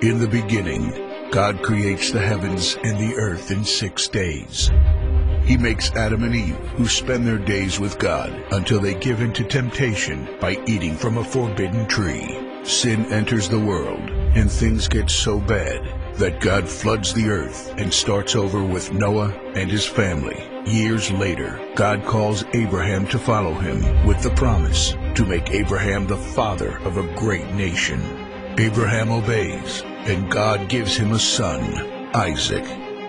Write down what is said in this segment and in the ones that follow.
In the beginning, God creates the heavens and the earth in 6 days. He makes Adam and Eve, who spend their days with God until they give in to temptation by eating from a forbidden tree. Sin enters the world, and things get so bad that God floods the earth and starts over with Noah and his family. Years later, God calls Abraham to follow him with the promise to make Abraham the father of a great nation. Abraham obeys, and God gives him a son, Isaac.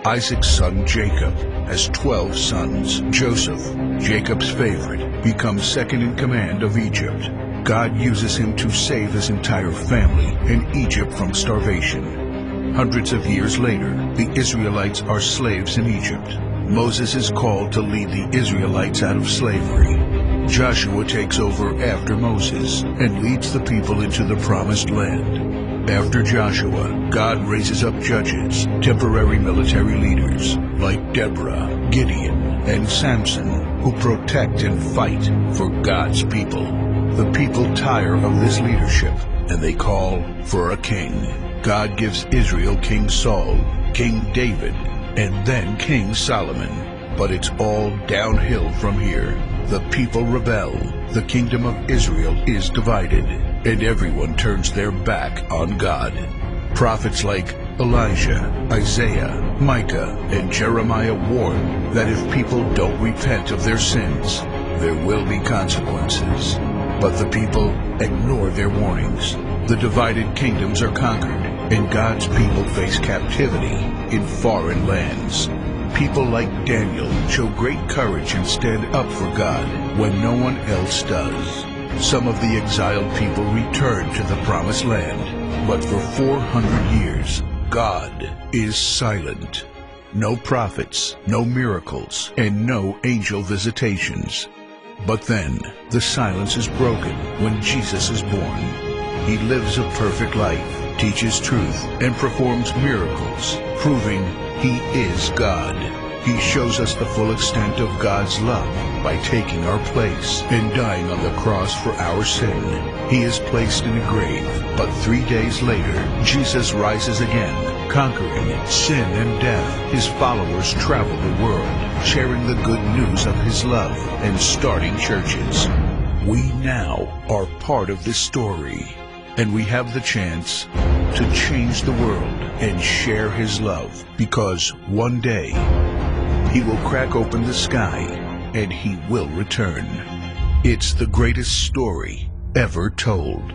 Isaac's son Jacob has 12 sons. Joseph, Jacob's favorite, becomes second in command of Egypt. God uses him to save his entire family and Egypt from starvation. Hundreds of years later, the Israelites are slaves in Egypt. Moses is called to lead the Israelites out of slavery. Joshua takes over after Moses and leads the people into the promised land. After Joshua, God raises up judges, temporary military leaders, like Deborah, Gideon, and Samson, who protect and fight for God's people. The people tire of this leadership, and they call for a king. God gives Israel King Saul, King David, and then King Solomon. But it's all downhill from here. The people rebel, the kingdom of Israel is divided, and everyone turns their back on God. Prophets like Elijah, Isaiah, Micah, and Jeremiah warn that if people don't repent of their sins, there will be consequences. But the people ignore their warnings. The divided kingdoms are conquered, and God's people face captivity in foreign lands. People like Daniel show great courage and stand up for God when no one else does. Some of the exiled people return to the promised land, but for 400 years, God is silent. No prophets, no miracles, and no angel visitations. But then, the silence is broken when Jesus is born. He lives a perfect life, teaches truth, and performs miracles, proving He is God. He shows us the full extent of God's love by taking our place and dying on the cross for our sin. He is placed in a grave, but 3 days later, Jesus rises again, conquering sin and death. His followers travel the world, sharing the good news of His love and starting churches. We now are part of this story, and we have the chance to change the world and share His love, because one day He will crack open the sky and He will return. It's the greatest story ever told.